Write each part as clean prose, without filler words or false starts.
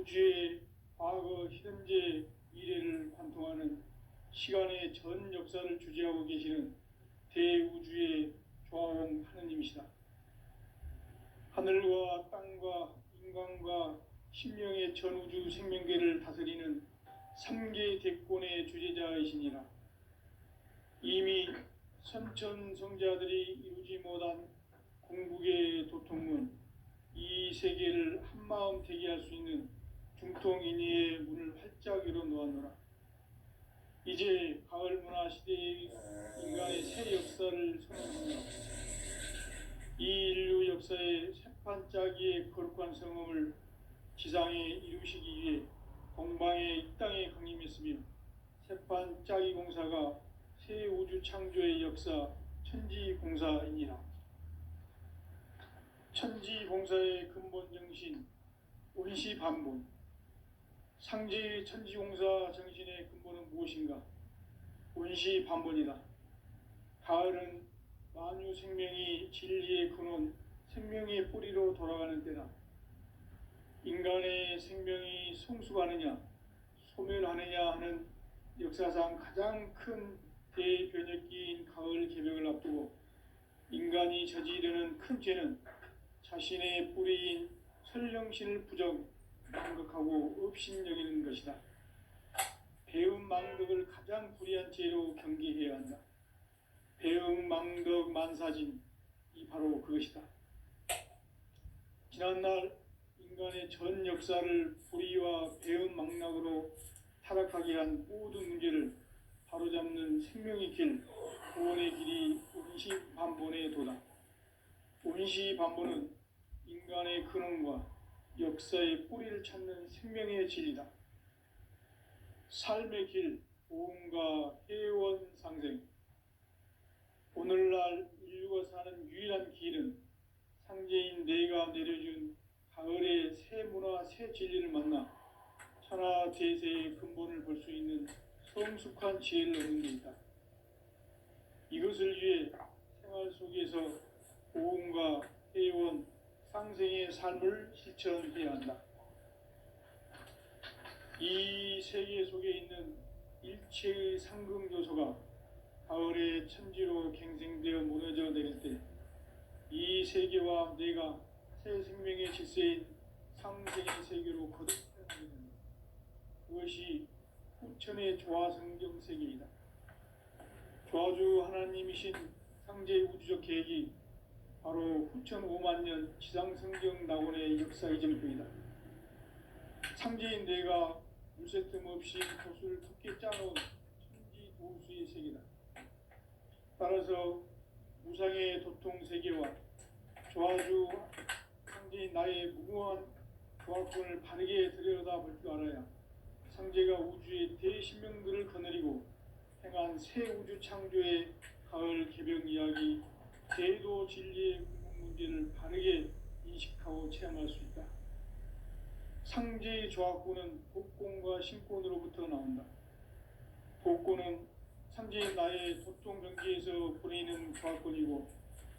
우주의 과거, 현재, 미래를 관통하는 시간의 전 역사를 주재하고 계시는 대우주의 조화홍 하느님이시다. 하늘과 땅과 인간과 신명의 전우주 생명계를 다스리는 3계 대권의 주재자이시니라. 이미 선천성자들이 이루지 못한 궁극의 도통문, 이 세계를 한마음 되게 할 수 있는 중통인의의 문을 활짝 열어놓았노라. 이제 가을 문화 시대의 인간의 새 역사를 선언합니다. 이 인류 역사의 새판짜기의 거룩한 성음을 지상에 이루시기 위해 동방의 이 땅에 강림했으며, 새판짜기 공사가 새 우주 창조의 역사 천지공사이니라. 천지공사의 근본 정신 원시반본, 상제의 천지공사 정신의 근본은 무엇인가? 원시반본이다. 가을은 만유 생명이 진리의 근원, 생명의 뿌리로 돌아가는 때다. 인간의 생명이 성숙하느냐 소멸하느냐 하는 역사상 가장 큰 대변혁기인 가을 개벽을 앞두고 인간이 저지르는 큰 죄는 자신의 뿌리인 설령신을 부정, 망극하고 업신여기는 것이다. 배움 망덕을 가장 불의한 죄로 경계해야 한다. 배움 망덕 만사진, 이 바로 그것이다. 지난날 인간의 전 역사를 불의와 배움 망락으로 타락하게 한 모든 문제를 바로잡는 생명의 길, 구원의 길이 원시반본의 도다. 원시반본은 인간의 근원과 역사의 뿌리를 찾는 생명의 진리다. 삶의 길, 보험과 회원 상생. 오늘날 인류가 사는 유일한 길은 상제인 내가 내려준 가을의 새 문화, 새 진리를 만나 천하 대세의 근본을 볼 수 있는 성숙한 지혜를 얻는 데 있다. 이것을 위해 생활 속에서 보험과 회원, 상생의 삶을 실천해야 한다. 이 세계 속에 있는 일체의 상금 요소가 가을의 천지로 갱생되어 무너져 내릴 때 이 세계와 내가 새 생명의 질서인 상생의 세계로 거듭나게 된다. 그것이 후천의 조화성경 세계이다. 조화주 하나님이신 상제의 우주적 계획이 바로 후천 5만 년 지상성경 낙원의 역사의 전부이다. 상제인 내가 물새 틈 없이 도수를 굳게 짜놓은 천지 도수의 세계다. 따라서 무상의 도통 세계와 조화주 상제인 나의 무궁한 조화권을 바르게 들여다볼 줄 알아야 상제가 우주의 대신명들을 거느리고 행한 새 우주 창조의 가을 개벽 이야기, 제도 진리의 궁극 문제를 바르게 인식하고 체험할 수 있다. 상제의 조화권은 복권과 신권으로부터 나온다. 복권은 상제인 나의 도통 경계에서 보내는 조화권이고,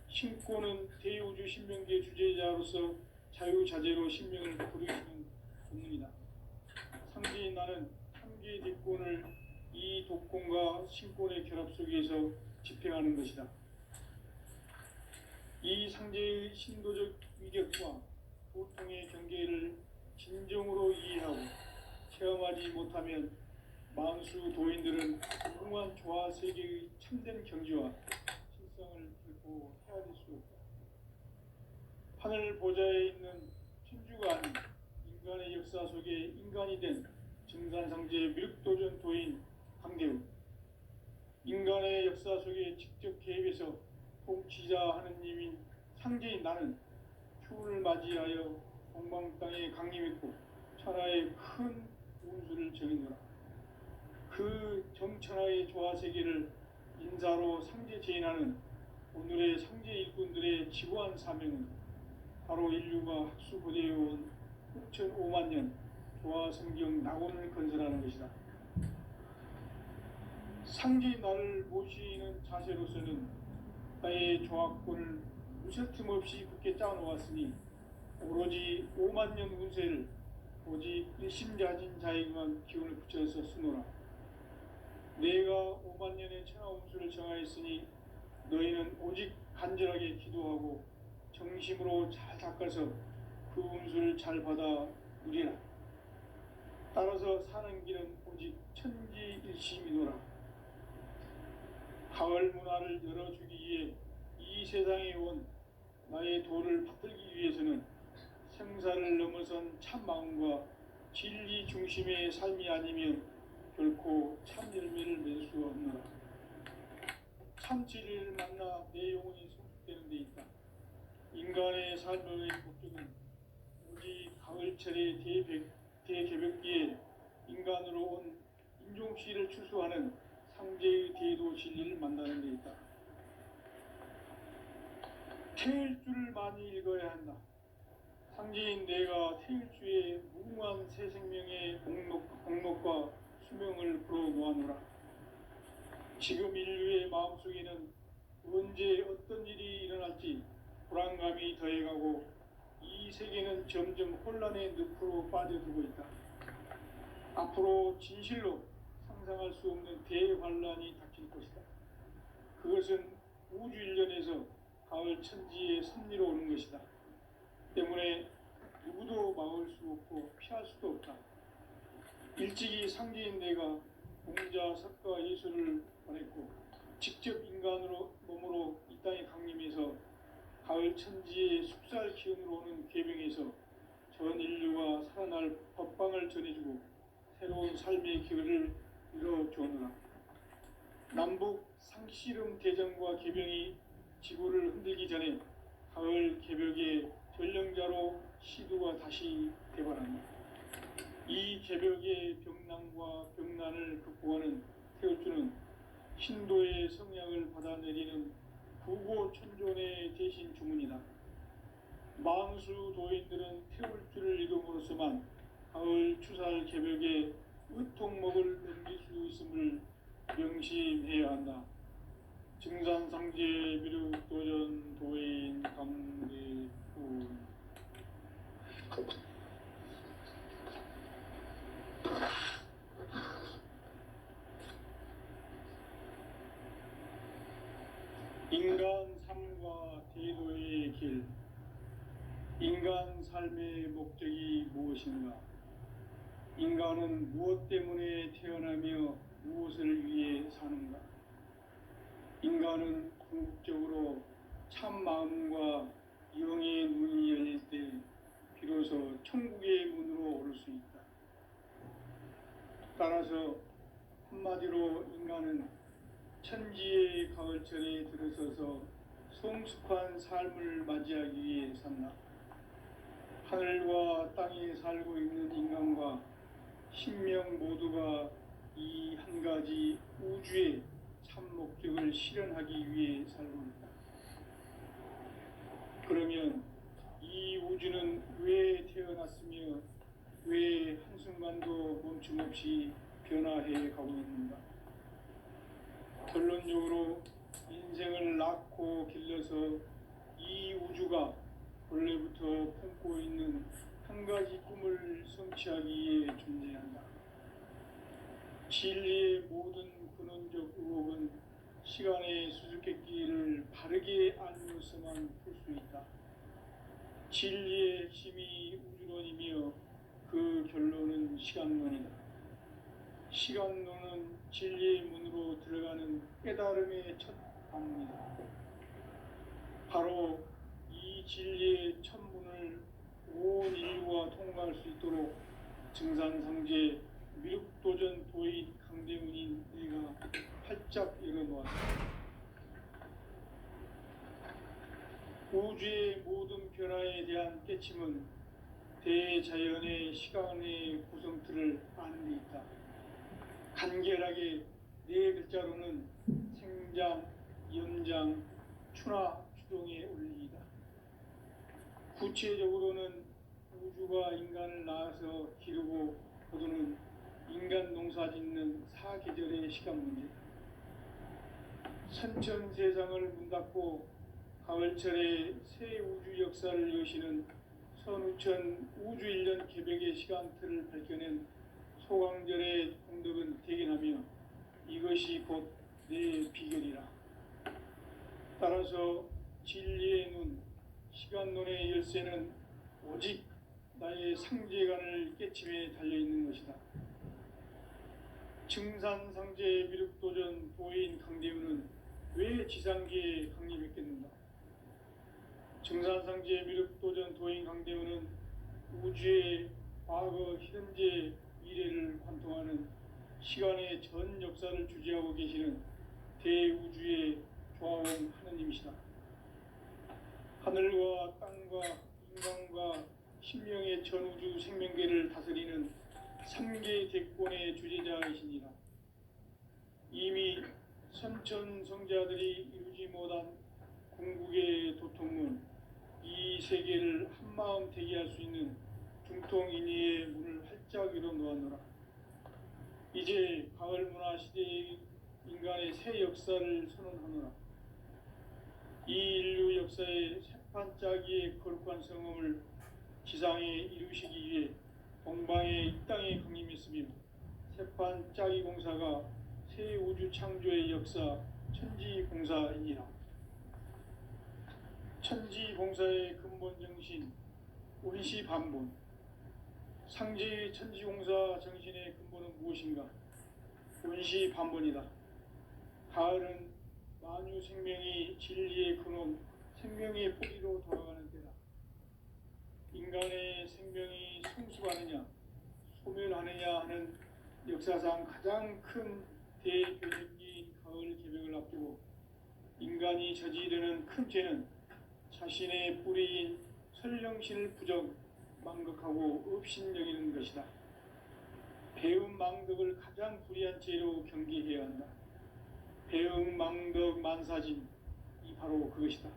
신권은 대우주 신명계 주제자로서 자유자재로 신명을 부르시는 본능이다. 상제인 나는 3개 대권을 이 독권과 신권의 결합 속에서 집행하는 것이다. 이 상제의 신도적 위격과 보통의 경계를 진정으로 이해하고 체험하지 못하면 만수 도인들은 무궁한 조화 세계의 참된 경지와 실성을 결코 헤아릴 수 없다. 하늘 보좌에 있는 천주가 아닌 인간의 역사 속에 인간이 된 증산상제 밀도전 도인 강대우, 인간의 역사 속에 직접 개입해서 통치자 하느님인 상제인 나는 휴를 맞이하여 동방 땅에 강림했고 천하의 큰 운수를 정했노라. 그 정천하의 조화 세계를 인사로 상제 제인하는 오늘의 상제 일꾼들의 지구한 사명은 바로 인류가 학수고대해온 후천 5만 년 조화 성경 낙원을 건설하는 것이다. 상제인 나를 모시는 자세로서는 나의 조화권을 무쇠틈 없이 굳게 짜놓았으니 오로지 5만 년 운세를 오직 일심가진 자에게만 기운을 붙여서 쓰노라. 내가 5만 년의 천하 운수를 정하였으니 너희는 오직 간절하게 기도하고 정심으로 잘 닦아서 그 운수를 잘 받아 누리라. 따라서 사는 길은 오직 천지일심이노라. 가을 문화를 열어주기 위해 이 세상에 온 나의 도를 받들기 위해서는 생사를 넘어선 참 마음과 진리 중심의 삶이 아니면 결코 참 열매를 맺을 수 없노라. 참 진리를 만나 내 영혼이 성숙되는 데 있다. 인간의 삶의 목적은 오직 가을철의 대개벽기에 인간으로 온 인종시를 추수하는 상제의 대도 진리를 만나는 데 있다. 태일주를 많이 읽어야 한다. 상제인 내가 태일주의 무궁한 새 생명의 공목과 수명을 불어놓아노라. 지금 인류의 마음속에는 언제 어떤 일이 일어날지 불안감이 더해가고 이 세계는 점점 혼란의 늪으로 빠져들고 있다. 앞으로 진실로 상상할 수 없는 대환란이 닥칠 것이다. 그것은 우주 일련에서 가을 천지의 섭리로 오는 것이다. 때문에 누구도 막을 수 없고 피할 수도 없다. 일찍이 상제인 내가 공자, 석가, 예수를 보냈고 직접 인간으로 몸으로 이 땅에 강림해서 가을 천지의 숙살 기운으로 오는 계명에서 전 인류가 살아날 법방을 전해주고 새로운 삶의 기회를 이뤄주었노라. 남북 상씨름 대전과 계병이 지구를 흔들기 전에 가을 개벽의 전령자로 시두가 다시 대발한다. 이 개벽의 병난과 병난을 극복하는 태울주는 신도의 성향을 받아내리는 부고천존의 대신 주문이다. 망수 도인들은 태울주를 이름으로서만 가을 추살 개벽의 의통목을 넘길 수 있음을 명심해야 한다. 증산상제 미륵도전 도인 감대군. 인간 삶과 대도의 길. 인간 삶의 목적이 무엇인가? 인간은 무엇 때문에 태어나며 무엇을 위해 사는가? 인간은 궁극적으로 참 마음과 영의 문이 열릴 때 비로소 천국의 문으로 오를 수 있다. 따라서 한마디로 인간은 천지의 가을철에 들어서서 성숙한 삶을 맞이하기 위해 산다. 하늘과 땅에 살고 있는 인간과 신명 모두가 이 한 가지 우주의 참 목적을 실현하기 위해 살고 있다. 그러면 이 우주는 왜 태어났으며 왜 한순간도 멈춤없이 변화해 가고 있는가? 결론적으로 인생을 낳고 길러서 이 우주가 원래부터 품고 있는 한 가지 꿈을 성취하기 위해 존재한다. 진리의 모든 근원적 의혹은 시간의 수수께끼를 바르게 알면서만 풀 수 있다. 진리의 핵심이 우주론이며 그 결론은 시간론이다. 시간론은 진리의 문으로 들어가는 깨달음의 첫 방문이다. 바로 이 진리의 첫 문을 온 인류가 통과할 수 있도록 증산상제 미륵도전 도인 강대문인 내가 활짝 열어놓았다. 우주의 모든 변화에 대한 깨침은 대자연의 시간의 구성틀을 아는 데 있다. 간결하게 네 글자로는 생장, 연장, 추나 추동의 원리이다. 구체적으로는 우주가 인간을 낳아서 기르고 거두는 인간 농사 짓는 사계절의 시간 문제. 선천 세상을 문 닫고 가을철에 새 우주 역사를 여시는 선우천 우주 1년 개벽의 시간틀을 밝혀낸 소강절의 공덕은 대견하며 이것이 곧 내 비결이라. 따라서 진리의 눈, 시간론의 열쇠는 오직 나의 상제관을 깨침에 달려있는 것이다. 증산상제 미륵도전 도인 강대우는 왜 지상계에 강림했겠는가? 증산상제 미륵도전 도인 강대우는 우주의 과거, 현재, 미래를 관통하는 시간의 전 역사를 주재하고 계시는 대우주의 조화원 하느님이시다. 하늘과 땅과 인간과 신명의 전우주 생명계를 다스리는 3개 대권의 주재자이시니라. 이미 선천성자들이 이루지 못한 궁극의 도통문, 이 세계를 한마음 대기할 수 있는 중통인의의 문을 활짝 열어 놓았노라. 이제 가을 문화 시대의 인간의 새 역사를 선언하노라. 이 인류 역사의 새판짜기의 거룩한 성음을 지상에 이루시기 위해 동방의 이 땅에 강림했으며 새판짜기 공사가 새 우주 창조의 역사 천지공사이니라. 천지공사의 근본 정신 원시반본. 상제의 천지공사 정신의 근본은 무엇인가? 원시반본이다. 가을은 만유 생명이 진리의 근원, 생명의 뿌리로 돌아가는 때다. 인간의 생명이 성숙하느냐, 소멸하느냐 하는 역사상 가장 큰 대변혁기인 가을 개벽을 앞두고 인간이 저지르는 큰 죄는 자신의 뿌리인 설령신을 부정, 망극하고 업신여기는 것이다. 배음 망덕을 가장 불의한 죄로 경계해야 한다. 배음 망덕 만사진, 이 바로 그것이다.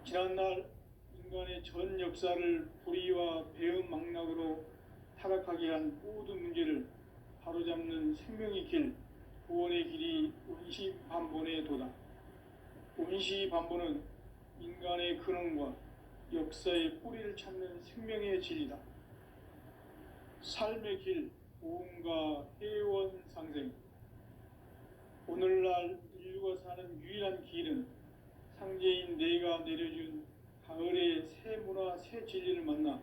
지난날 인간의 전 역사를 불의와 배음 망락으로 타락하게 한 모든 문제를 바로잡는 생명의 길, 구원의 길이 원시반본의 도다. 원시반본은 인간의 근원과 역사의 뿌리를 찾는 생명의 진리다. 삶의 길, 보험과 회원 상생. 오늘날 인류가 사는 유일한 길은 상제인 내가 내려준 가을의 새 문화, 새 진리를 만나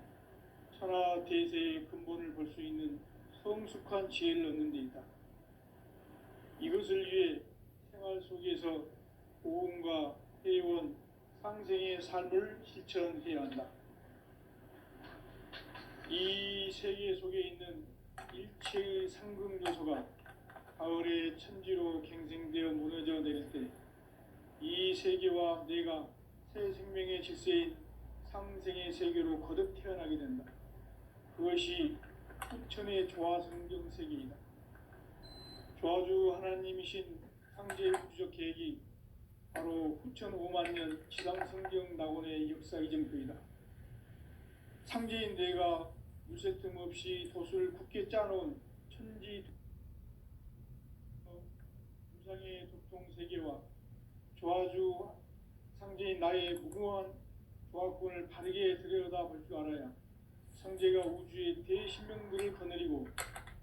천하 대세의 근본을 볼 수 있는 성숙한 지혜를 얻는 데 있다. 이것을 위해 생활 속에서 보험과 회원, 상생의 삶을 실천해야 한다. 이 세계 속에 있는 일체의 상금 요소가 가을의 천지로 갱생되어 무너져 내릴 때 이 세계와 내가 새 생명의 질서인 상생의 세계로 거듭 태어나게 된다. 그것이 후천의 조화성경 세계이다. 조화주 하나님이신 상제 우주적 계획이 바로 후천 5만년 지상성경 낙원의 역사 이정표이다. 상제인 내가 물새 틈 없이 도수를 굳게 짜놓은 천지 무상의 도통세계와 조화주 상제인 나의 무궁한 조화권을 바르게 들여다볼 줄 알아야 상제가 우주의 대신명들을 거느리고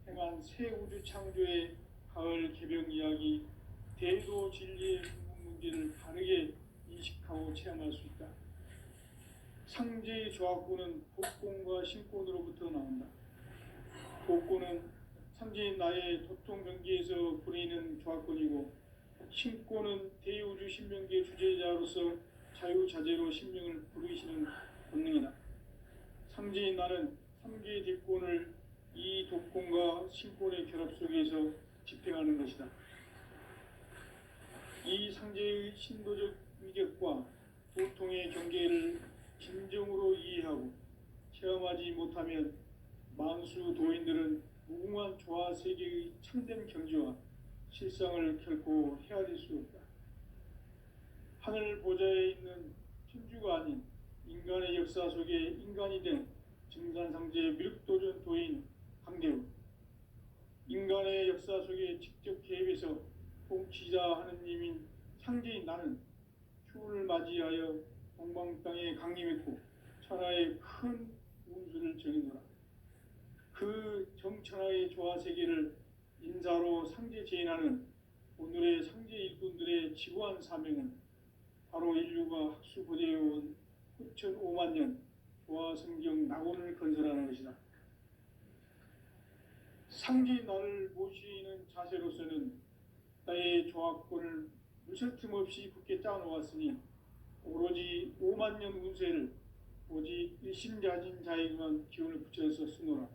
행한 새 우주 창조의 가을 개벽 이야기, 대도 진리의 문제를 바르게 인식하고 체험할 수 있다. 상제의 조합구는 복권과 신권으로부터 나온다. 복권은 상제인 나의 도통 경계에서 부리는 조합권이고, 신권은 대우주 신명계 주제자로서 자유자재로 신명을 부르시는 본능이다. 상제인 나는 3개의 뒷권을 이 독권과 신권의 결합 속에서 집행하는 것이다. 이 상제의 신도적 위격과 도통의 경계를 진정으로 이해하고 체험하지 못하면 만수 도인들은 무궁한 조화 세계의 참된 경지와 실상을 결코 헤아릴 수 없다. 하늘 보좌에 있는 천주가 아닌 인간의 역사 속에 인간이 된 증산상제 미륵도전 도인 강대우, 인간의 역사 속에 직접 개입해서 통치자 하느님인 상제인 나는 휴를 맞이하여 동방 땅에 강림했고 천하의 큰 운수를 정해노라. 그 정천하의 조화세계를 인사로 상제 제인하는 오늘의 상제 일꾼들의 지구한 사명은 바로 인류가 학수고대해온 9,5만 년 조화성경 낙원을 건설하는 것이다. 상제 나를 모시는 자세로서는 나의 조화권을 무설틈 없이 굳게 짜놓았으니 오로지 5만 년 운세를 오직 일심자진 자에게만 기운을 붙여서 쓰노라.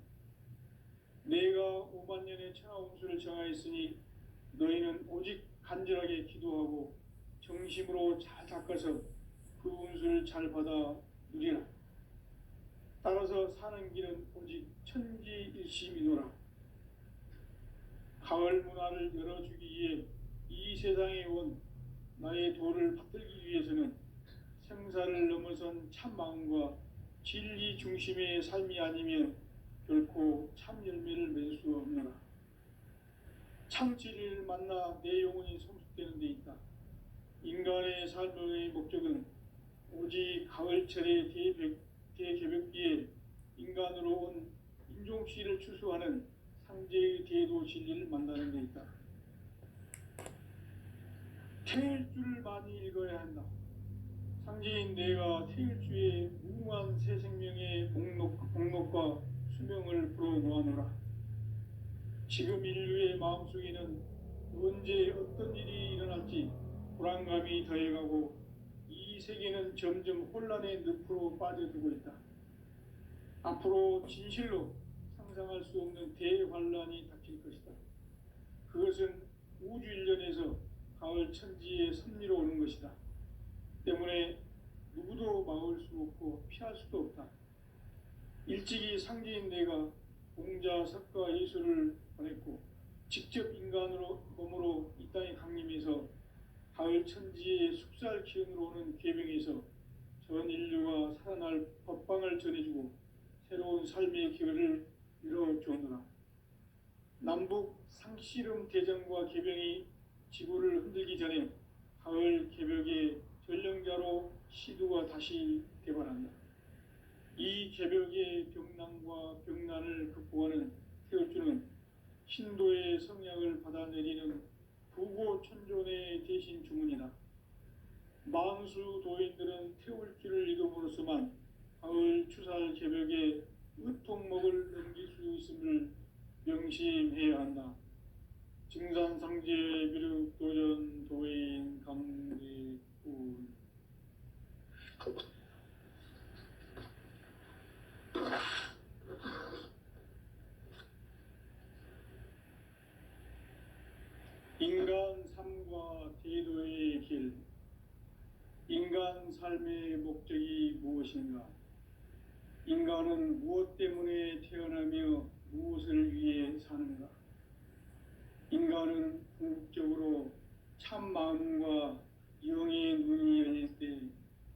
내가 5만 년의 천하 운수를 정하였으니 너희는 오직 간절하게 기도하고 정심으로 잘 닦아서 그 운수를 잘 받아 누리라. 따라서 사는 길은 오직 천지일심이노라. 가을 문화를 열어주기 위해 이 세상에 온 나의 도를 받들기 위해서는 생사를 넘어선 참 마음과 진리 중심의 삶이 아니면 결코 참 열매를 맺을 수 없노라. 참 진리를 만나 내 영혼이 성숙되는 데 있다. 인간의 삶의 목적은 오직 가을철의 대개벽기에 인간으로 온 인종씨를 추수하는 상제의 대도 진리를 만나는 데 있다. 태일주를 많이 읽어야 한다. 상제인 내가 태일주의 무궁한 새 생명의 복록과 수명을 불어놓아노라. 지금 인류의 마음속에는 언제 어떤 일이 일어날지 불안감이 더해가고 이 세계는 점점 혼란의 늪으로 빠져들고 있다. 앞으로 진실로 상상할 수 없는 대환란이 닥칠 것이다. 그것은 우주 일련에서 가을 천지의 섭리로 오는 것이다. 때문에 누구도 막을 수 없고 피할 수도 없다. 일찍이 상제인 내가 공자, 석가, 예수를 보냈고 직접 인간으로 몸으로 이 땅에 강림해서 가을 천지의 숙살 기운으로 오는 계명에서 전 인류가 살아날 법방을 전해주고 새로운 삶의 기회를 이뤄주었노라. 남북 상씨름 대전과 개병이 지구를 흔들기 전에 가을 개벽의 전령자로 시두가 다시 개발한다. 이 개벽의 병난과 병난을 극복하는 태울주는 신도의 성약을 받아내리는 부고천존의 대신 주문이다. 만수 도인들은 태울주를 이름으로서만 가을 추살 개벽의 의통목을 넘길 수 있음을 명심해야 한다. 증산상제 비륵도전 도인 강대군. 인간 삶과 대도의 길. 인간 삶의 목적이 무엇인가? 인간은 무엇 때문에 태어나며 무엇을 위해 사는가? 인간은 궁극적으로 참 마음과 영의 눈이 열릴 때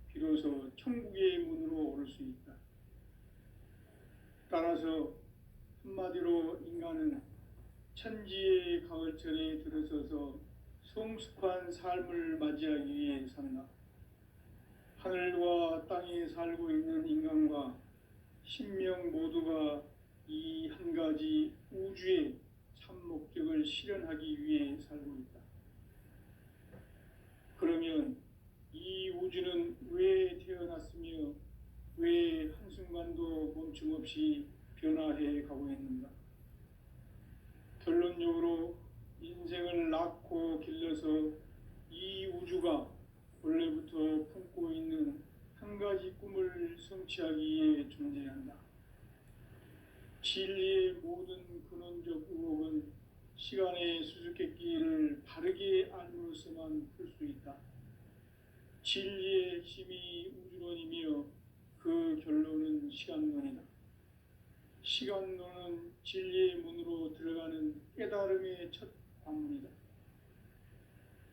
비로소 천국의 문으로 오를 수 있다. 따라서 한마디로 인간은 천지의 가을철에 들어서서 성숙한 삶을 맞이하기 위해 산다. 하늘과 땅에 살고 있는 인간과 신명 모두가 이 한 가지 우주의 참 목적을 실현하기 위해 살고 있다. 그러면 이 우주는 왜 태어났으며 왜 한순간도 멈춤 없이 변화해 가고 있는가? 결론적으로 인생을 낳고 길러서 이 우주가 원래부터 품고 있는 한 가지 꿈을 성취하기 위해 존재한다. 진리의 모든 근원적 의혹은 시간의 수수께끼를 바르게 알므로서만 풀 수 있다. 진리의 핵심이 우주론이며 그 결론은 시간론이다. 시간론은 진리의 문으로 들어가는 깨달음의 첫 관문이다.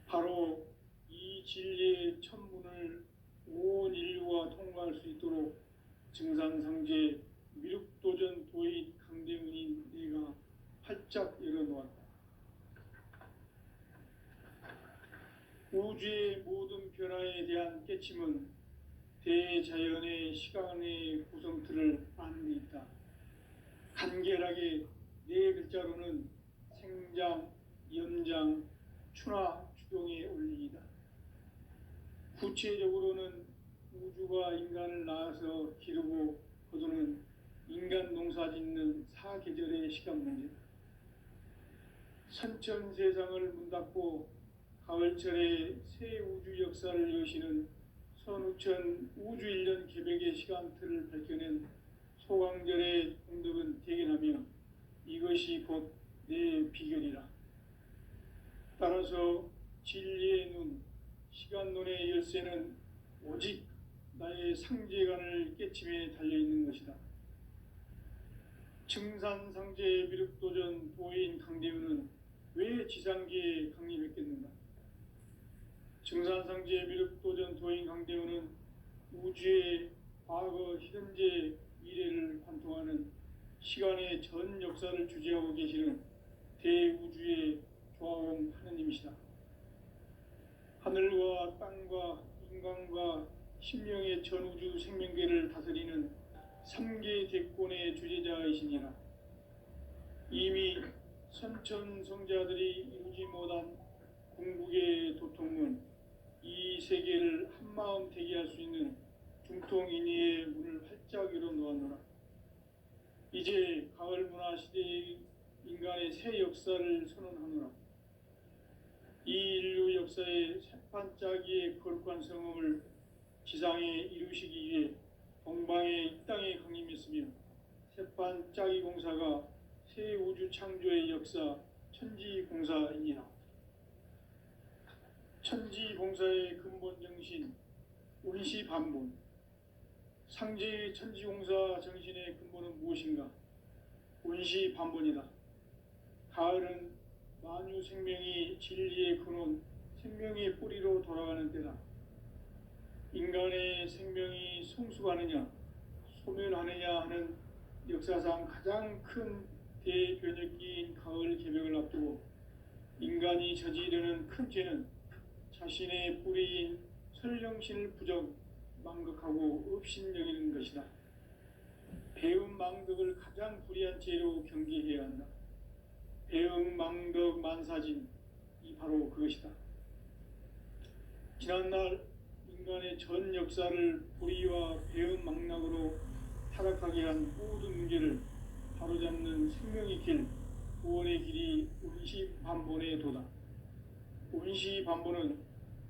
바로 이 진리의 첫 문을 온 인류가 통과할 수 있도록 증산상제 미륵도전 도인 강대문인 내가 활짝 열어놓았다. 우주의 모든 변화에 대한 깨침은 대자연의 시간의 구성틀을 아는 데 있다. 간결하게 네 글자로는 생장, 연장, 추나 추동의 원리이다. 구체적으로는 우주가 인간을 낳아서 기르고 거두는 인간 농사 짓는 사계절의 시간 문제다. 선천 세상을 문닫고 가을철에 새 우주 역사를 여시는 선우천 우주일년 개백의 시간틀을 밝혀낸 소강절의 공덕은 대견하며 이것이 곧 내 비결이라. 따라서 진리의 눈, 시간론의 열쇠는 오직 나의 상제관을 깨침에 달려있는 것이다. 증산상제 미륵도전 도인 강대우는 왜 지상계에 강림했겠는가? 증산상제 미륵도전 도인 강대우는 우주의 과거, 현재, 미래를 관통하는 시간의 전 역사를 주재하고 계시는 대우주의 조화원 하느님이시다. 하늘과 땅과 인간과 신명의 전우주 생명계를 다스리는 3개 대권의 주제자이시니라. 이미 선천성자들이 이루지 못한 궁극의 도통은 이 세계를 한마음 되게 할 수 있는 중통인의의 문을 활짝 열어놓았노라. 이제 가을 문화 시대의 인간의 새 역사를 선언하노라. 이 인류 역사의 새판짜기의 거룩한 성음을 지상에 이루시기 위해 동방의 이 땅에 강림했으며 새판짜기 공사가 새 우주 창조의 역사 천지공사이니라. 천지공사의 근본 정신 운시반본. 상제의 천지공사 정신의 근본은 무엇인가? 운시반본이다. 가을은 만유 생명이 진리의 근원, 생명의 뿌리로 돌아가는 때다. 인간의 생명이 성숙하느냐, 소멸하느냐 하는 역사상 가장 큰 대변혁기인 가을 개벽을 앞두고 인간이 저지르는 큰 죄는 자신의 뿌리인 설령신을 부정, 망극하고 업신여기는 것이다. 배움 망덕을 가장 불의한 죄로 경계해야 한다. 배움 망덕 만사진, 이 바로 그것이다. 지난날 인간의 전 역사를 불의와 배움 망락으로 타락하게 한 모든 문제를 바로잡는 생명의 길, 구원의 길이 운시반본의 도다. 운시반본은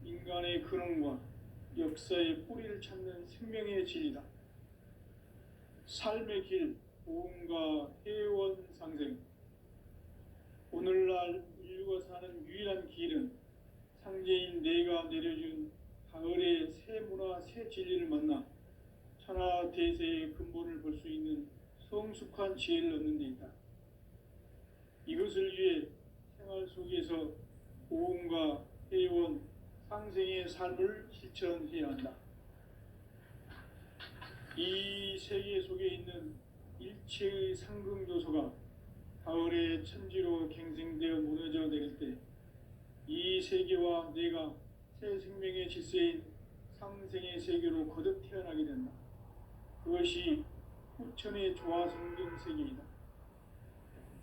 인간의 근원과 역사의 뿌리를 찾는 생명의 진리다. 삶의 길, 보험과 회원 상생. 오늘날 인류가 사는 유일한 길은 상제인 내가 내려준 가을의 새 문화, 새 진리를 만나 천하 대세의 근본을 볼 수 있는 성숙한 지혜를 얻는 데 있다. 이것을 위해 생활 속에서 보험과 회원, 상생의 삶을 실천해야 한다. 이 세계 속에 있는 일체의 상승조소가 가을의 천지로 갱생되어 무너져 내릴 때 이 세계와 내가 새 생명의 질서인 상생의 세계로 거듭 태어나게 된다. 그것이 후천의 조화성경 세계이다.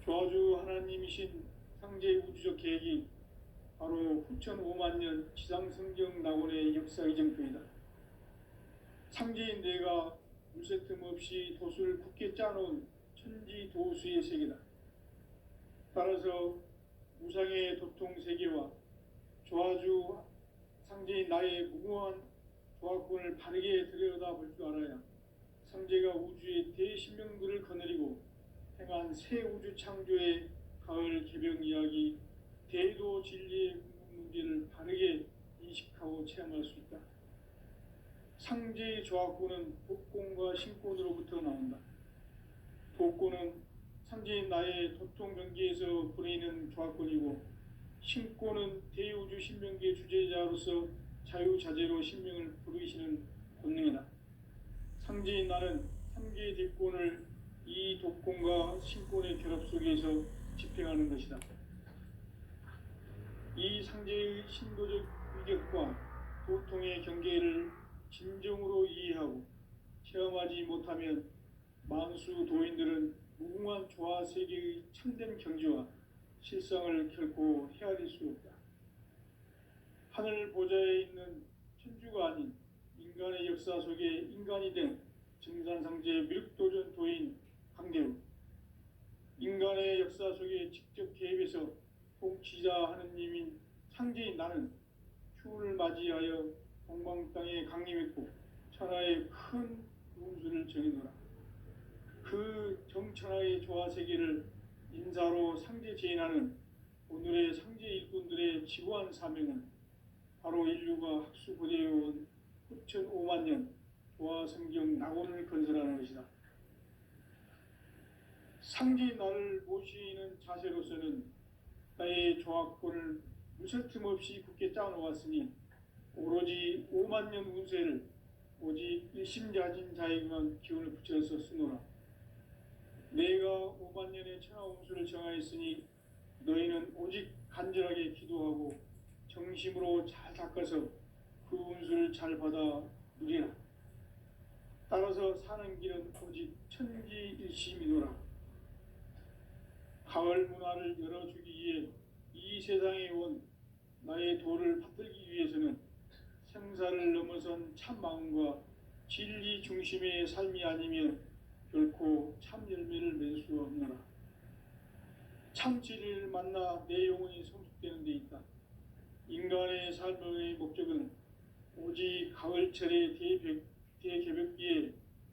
조화주 하나님이신 상제 우주적 계획이 바로 후천 5만 년 지상성경 낙원의 역사 이정표이다. 상제인 내가 물새 틈 없이 도수를 굳게 짜놓은 천지 도수의 세계다. 따라서 무상의 도통 세계와 조화주 상제인 나의 무궁한 조화권을 바르게 들여다볼 줄 알아야 상제가 우주의 대신명들을 거느리고 행한 새 우주 창조의 가을 개벽 이야기, 대도 진리의 문제를 바르게 인식하고 체험할 수 있다. 상제의 조화권은 복권과 신권으로부터 나온다. 복권은 상제인 나의 도통 경계에서 보내는 조화권이고, 신권은 대우주 신명계 주제자로서 자유자재로 신명을 부르시는 본능이다. 상제인 나는 3개의 대권을 이 도권과 신권의 결합 속에서 집행하는 것이다. 이 상제의 신도적 위격과 도통의 경계를 진정으로 이해하고 체험하지 못하면 만수 도인들은 무궁한 조화 세계의 참된 경지와 실상을 결코 헤아릴 수 없다. 하늘 보좌에 있는 천주가 아닌 인간의 역사 속에 인간이 된 증산상제 미륵도전 도인 강대우, 인간의 역사 속에 직접 개입해서 통치자 하느님인 상제인 나는 추운을 맞이하여 동방 땅에 강림했고 천하의 큰 운수를 정해놓으라. 그 정천하의 조화 세계를 인사로 상제 제인하는 오늘의 상제 일꾼들의 지구한 사명은 바로 인류가 학수고대해온 9,500만 년 조화 성경 낙원을 건설하는 것이다. 상제인 나를 모시는 자세로서는 나의 조화권을 무설틈 없이 굳게 짜놓았으니 오로지 5만 년 운세를 오직 일심자진 자에게만 기운을 붙여서 쓰노라. 내가 5만 년의 천하 운수를 정하였으니 너희는 오직 간절하게 기도하고 정심으로 잘 닦아서 그 운수를 잘 받아 누리라. 따라서 사는 길은 오직 천지일심이노라. 가을 문화를 열어주기 위해 이 세상에 온 나의 도를 받들기 위해서는 생사를 넘어선 참 마음과 진리 중심의 삶이 아니면 결코 참 열매를 맺을 수 없노라. 참 진리를 만나 내 영혼이 성숙되는 데 있다. 인간의 삶의 목적은 오직 가을철의 대개벽기에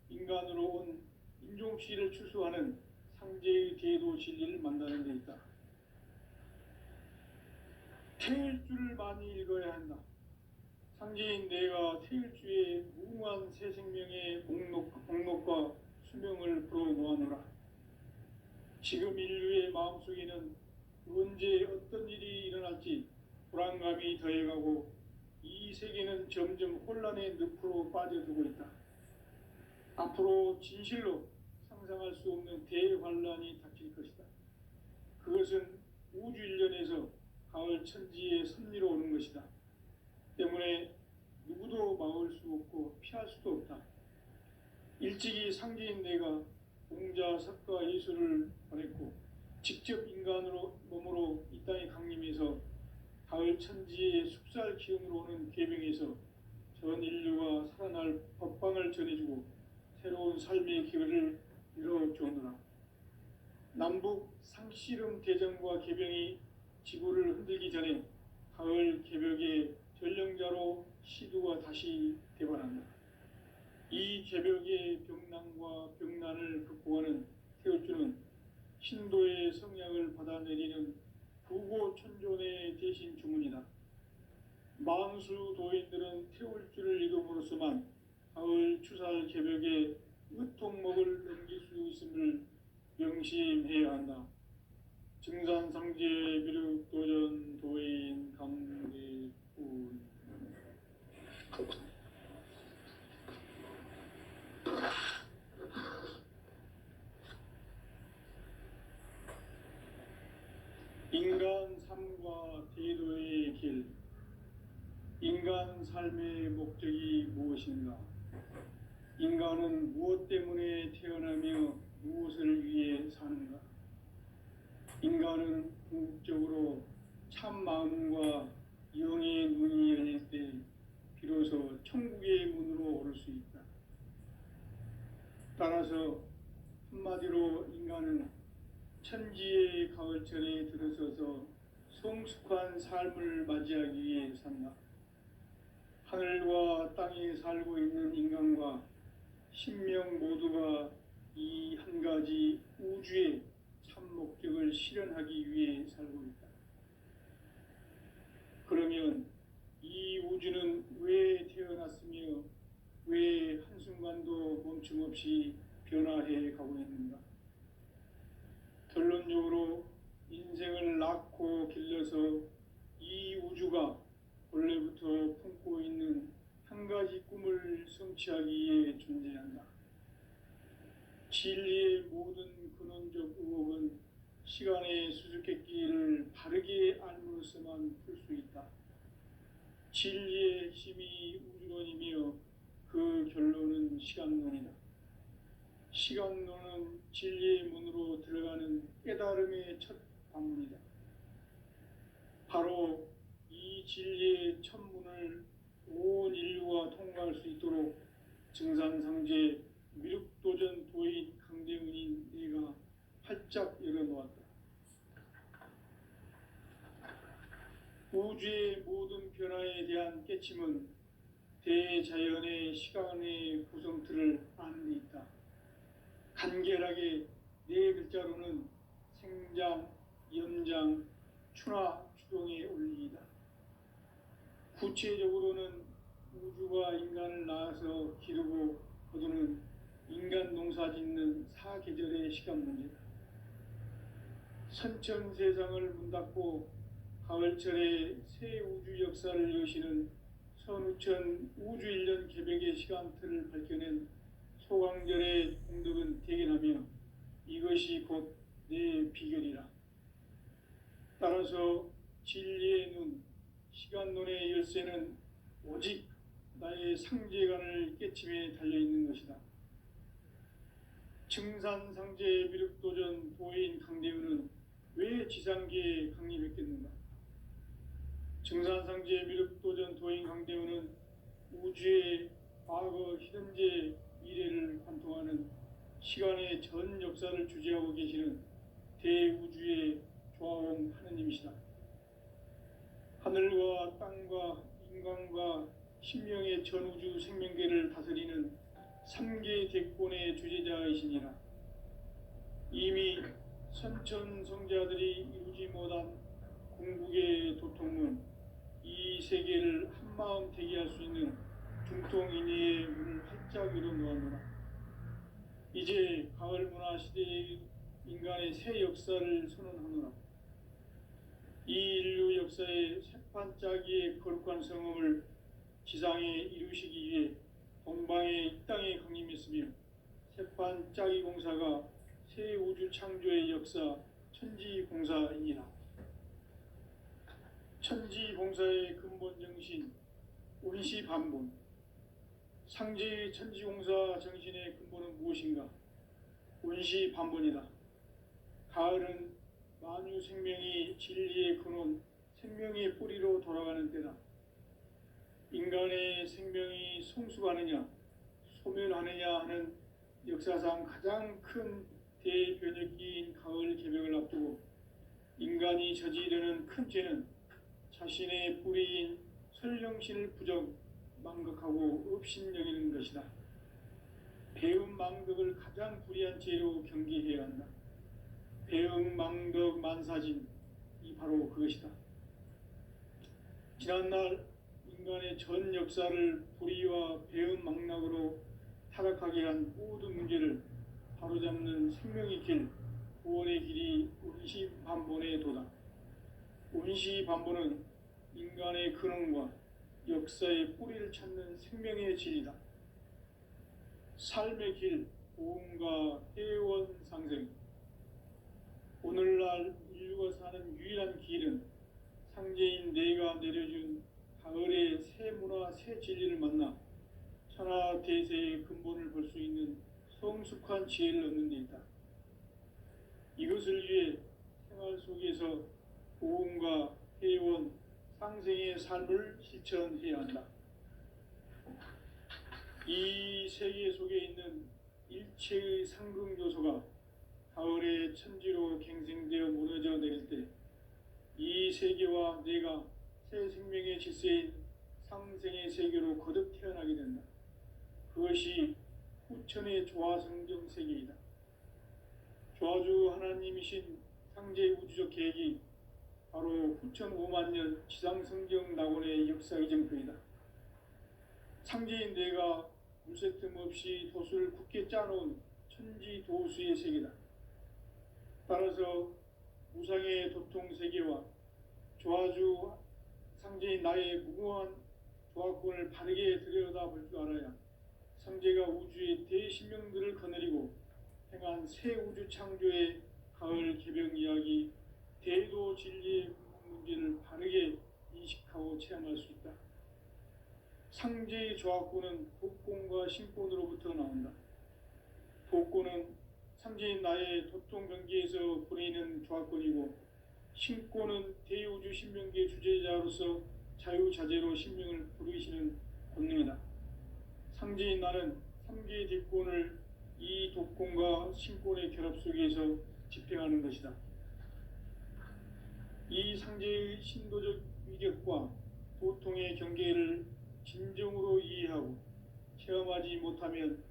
인간으로 온 인종씨를 추수하는 상제의 대도 진리를 만나는 데 있다. 태일주를 많이 읽어야 한다. 상제인 내가 태일주의 무궁한 새 생명의 목록과 수명을 풀어놓아노라. 지금 인류의 마음속에는 언제 어떤 일이 일어날지 불안감이 더해가고 이 세계는 점점 혼란의 늪으로 빠져들고 있다. 앞으로 진실로 상상할 수 없는 대환란이 닥칠 것이다. 그것은 우주 일련에서 가을 천지의 섭리로 오는 것이다. 때문에 누구도 막을 수 없고 피할 수도 없다. 일찍이 상제인 내가 공자, 석가, 예수를 보냈고 직접 인간으로 몸으로 이 땅에 강림해서 가을 천지의 숙살 기운으로 오는 계명에서 전 인류가 살아날 법방을 전해주고 새로운 삶의 기회를 이뤄주오노라. 남북 상씨름 대전과 계병이 지구를 흔들기 전에 가을 개벽의 전령자로 시두가 다시 대발한다. 이 개벽의 병난과 병난을 극복하는 태울주는 신도의 성향을 받아내리는 부고천존의 대신 주문이다. 만수 도인들은 태울주를 읽음으로써만 가을 추살 개벽의 으통목을 넘길 수 있음을 명심해야 한다. 증산상제 미륵도전 도인 강대훈. 인간 삶과 대도의 길. 인간 삶의 목적이 무엇인가? 인간은 무엇 때문에 태어나며 무엇을 위해 사는가? 인간은 궁극적으로 참 마음과 영의 눈이 열릴 때 비로소 천국의 문으로 오를 수 있다. 따라서 한마디로 인간은 천지의 가을철에 들어서서 성숙한 삶을 맞이하기 위해 산다. 하늘과 땅에 살고 있는 인간과 신명 모두가 이 한 가지 우주의 참 목적을 실현하기 위해 살고 있다. 그러면 이 우주는 왜 태어났으며 왜 한순간도 멈춤없이 변화해 가고 있는가? 결론적으로 인생을 낳고 길러서 이 우주가 원래부터 품고 있는 한 가지 꿈을 성취하기 위해 존재한다. 진리의 모든 근원적 의혹은 시간의 수수께끼를 바르게 알므로서만 풀 수 있다. 진리의 핵심이 우주론이며 그 결론은 시간론이다. 시간론은 진리의 문으로 들어가는 깨달음의 첫 관문이다. 바로 이 진리의 첫 문을 온 인류가 통과할 수 있도록 증산상제 미륵도전 도인 강대훈인 내가 활짝 열어놓았다. 우주의 모든 변화에 대한 깨침은 대자연의 시간의 구성틀을 아는 데 있다. 간결하게 네 글자로는 생장, 연장, 추나 추동의 원리이다. 구체적으로는 우주가 인간을 낳아서 기르고 거두는 인간 농사 짓는 사계절의 시간 문제다. 선천 세상을 문닫고 가을철에 새 우주 역사를 여시는 선우천 우주 1년 개벽의 시간틀을 밝혀낸 소강절의 공덕은 대견하며 이것이 곧 내 비결이라. 따라서 진리의 눈, 시간론의 열쇠는 오직 나의 상제관을 깨침에 달려있는 것이다. 증산상제 미륵도전 도인 강대훈은 왜 지상계에 강림했겠는가? 증산상제 미륵도전 도인 강대훈은 우주의 과거, 현재, 미래를 관통하는 시간의 전 역사를 주재하고 계시는 대우주의 조화원 하느님이시다. 하늘과 땅과 인간과 신명의 전우주 생명계를 다스리는 3계 대권의 주제자이시니라. 이미 선천성자들이 이루지 못한 궁극의 도통문, 이 세계를 한마음 대기할 수 있는 중통인의의 문을 활짝 열어놓았노라. 이제 가을 문화 시대의 인간의 새 역사를 선언하노라. 이 인류 역사의 새판짜기의 거룩한 성음을 지상에 이루시기 위해 동방의 이 땅에 강림했으며 새판짜기 공사가 새 우주 창조의 역사 천지공사이니라. 천지공사의 근본 정신 운시반본. 상제의 천지공사 정신의 근본은 무엇인가? 운시반본이다. 가을은 만유 생명이 진리의 근원, 생명의 뿌리로 돌아가는 때다. 인간의 생명이 성숙하느냐, 소멸하느냐 하는 역사상 가장 큰 대변혁기인 가을 개벽을 앞두고 인간이 저지르는 큰 죄는 자신의 뿌리인 설령신을 부정, 망극하고 업신여기는 것이다. 배음 망덕을 가장 불의한 죄로 경계해야 한다. 배음 망덕 만사진, 이 바로 그것이다. 지난날 인간의 전 역사를 불의와 배음 망락으로 타락하게 한 모든 문제를 바로잡는 생명의 길, 구원의 길이 운시반본의 도다. 운시반본은 인간의 근원과 역사의 뿌리를 찾는 생명의 진리다. 삶의 길, 고음과 해원 상생. 오늘날 인류가 사는 유일한 길은 상제인 내가 내려준 가을의 새 문화, 새 진리를 만나 천하 대세의 근본을 볼 수 있는 성숙한 지혜를 얻는 데 있다. 이것을 위해 생활 속에서 고음과 해원, 상생의 삶을 실천해야 한다. 이 세계 속에 있는 일체의 상극 요소가 가을의 천지로 갱생되어 무너져 내릴 때 이 세계와 내가 새 생명의 질서인 상생의 세계로 거듭 태어나게 된다. 그것이 후천의 조화성경 세계이다. 조화주 하나님이신 상제 우주적 계획이 바로 후천 5만 년 지상성경 낙원의 역사 이정표이다. 상제인 내가 물새 틈 없이 도수를 굳게 짜놓은 천지 도수의 세계다. 따라서 무상의 도통 세계와 조화주 상제인 나의 무궁한 조화권을 바르게 들여다볼 줄 알아야 상제가 우주의 대신명들을 거느리고 행한 새 우주 창조의 가을 개벽 이야기, 대도 진리의 문제를 바르게 인식하고 체험할 수 있다. 상제의 조합구는 복권과 신권으로부터 나온다. 복권은 상제인 나의 도통 경기에서 보내는 조합권이고, 신권은 대우주 신명기의 주제자로서 자유자재로 신명을 부르시는 권능이다. 상제인 나는 3개의 뒷권을 이 독권과 신권의 결합 속에서 집행하는 것이다. 이 상제의 신도적 위격과 도통의 경계를 진정으로 이해하고 체험하지 못하면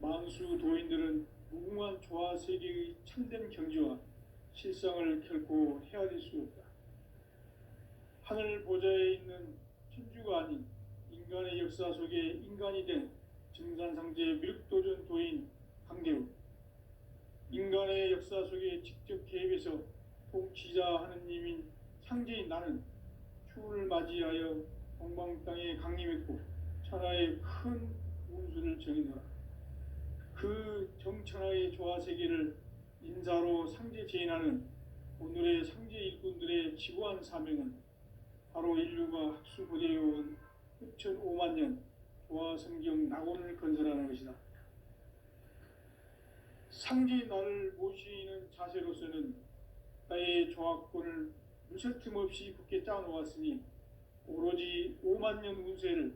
만수 도인들은 무궁한 조화 세계의 참된 경지와 실상을 결코 헤아릴 수 없다. 하늘 보좌에 있는 천주가 아닌 인간의 역사 속에 인간이 된 증산상제 미륵도전 도인 강대우, 인간의 역사 속에 직접 개입해서 통치자 하느님인 상제인 나는 추운을 맞이하여 동방 땅에 강림했고 천하의 큰 운수를 정해놓아 그 정천하의 조화 세계를 인사로 상제 제인하는 오늘의 상제 일꾼들의 지구한 사명은 바로 인류가 학수고대해온 흡천 5만 년 조화 성경 낙원을 건설하는 것이다. 상제의 나를 모시는 자세로서는 나의 조합권을 무설틈 없이 굳게 짜놓았으니 오로지 5만 년 운세를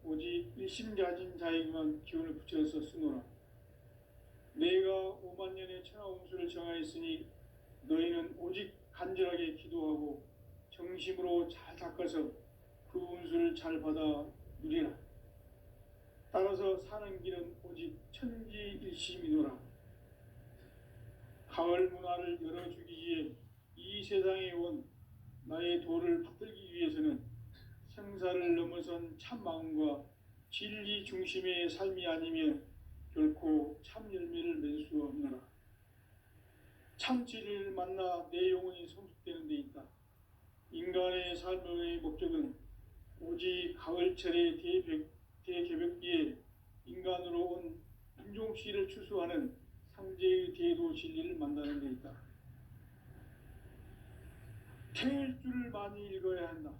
오직 일심가진 자에게만 기운을 붙여서 쓰노라. 내가 5만 년의 천하 운수를 정하였으니 너희는 오직 간절하게 기도하고 정심으로 잘 닦아서 그 운수를 잘 받아 누리라. 따라서 사는 길은 오직 천지일심이노라. 가을 문화를 열어주기 위해 이 세상에 온 나의 도를 받들기 위해서는 생사를 넘어선 참 마음과 진리 중심의 삶이 아니면 결코 참 열매를 맺을 수 없노라. 참 진리를 만나 내 영혼이 성숙되는 데 있다. 인간의 삶의 목적은 오직 가을철의 대개벽기에 인간으로 온 인종씨를 추수하는 상제의 대도 진리를 만나는 데 있다. 태일주를 많이 읽어야 한다.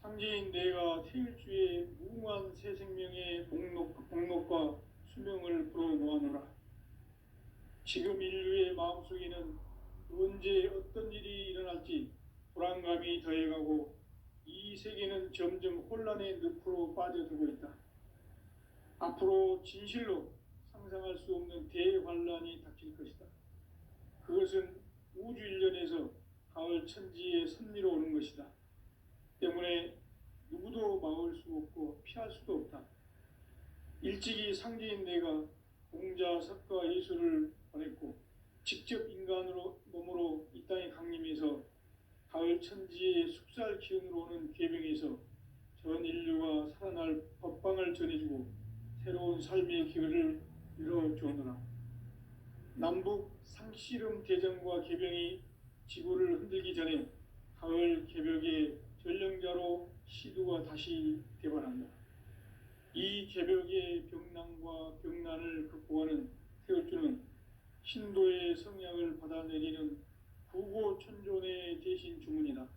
상제인 내가 태일주의 무궁한 새 생명의 목록과 수명을 불어놓아노라. 지금 인류의 마음속에는 언제 어떤 일이 일어날지 불안감이 더해가고 이 세계는 점점 혼란의 늪으로 빠져들고 있다. 앞으로 진실로 상상할 수 없는 대환란이 닥칠 것이다. 그것은 우주 일련에서 가을 천지의 섭리로 오는 것이다. 때문에 누구도 막을 수 없고 피할 수도 없다. 일찍이 상제인 내가 공자, 석가, 예수를 보냈고 직접 인간으로 몸으로 이 땅에 강림해서 가을 천지의 숙살 기운으로 오는 계병에서 전 인류가 살아날 법방을 전해주고 새로운 삶의 기회를 열어주었노라. 남북 상씨름 대전과 계병이 지구를 흔들기 전에 가을 개벽의 전령자로 시두가 다시 대발한다. 이 개벽의 병난과 병난을 극복하는 태울주는 신도의 성향을 받아내리는 구고천존의 대신 주문이다.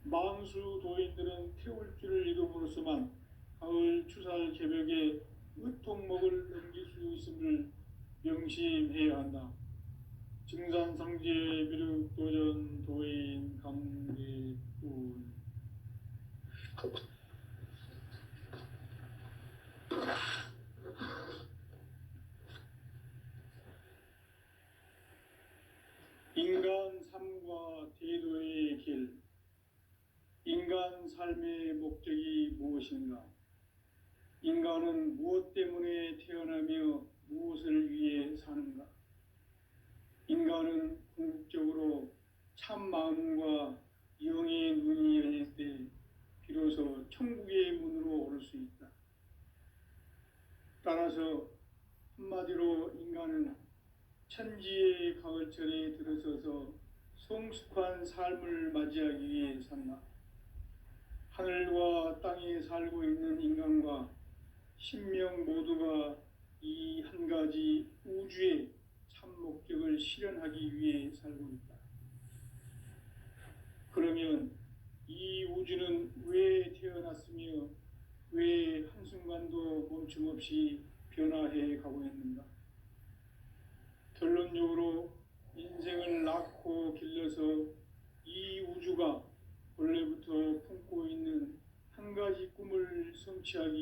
만수 도인들은 태울주를 이름으로서만 가을 추살 개벽의 의통목을 넘길 수 있음을 명심해야 한다. 증산상제 미륵도전 도인 강대훈. 인간 삶과 대도의 길. 인간 삶의 목적이 무엇인가? 인간은 무엇 때문에 태어나며 무엇을 위해 사는가? 인간은 궁극적으로 참 마음과 영의 눈이 열릴 때 비로소 천국의 문으로 오를 수 있다. 따라서 한마디로 인간은 천지의 가을철에 들어서서 성숙한 삶을 맞이하기 위해 산다. 하늘과 땅에 살고 있는 인간과 신명 모두가 이 한 가지 우주의 참 목적을 실현하기 위해 살고 있다. 그러면 이 우주는 왜 태어났으며 왜 한순간도 멈춤없이 변화해 가고 있는가? 결론적으로 인생을 낳고 길러서 이 우주가 원래부터 품고 있는 한 가지 꿈을 성취하기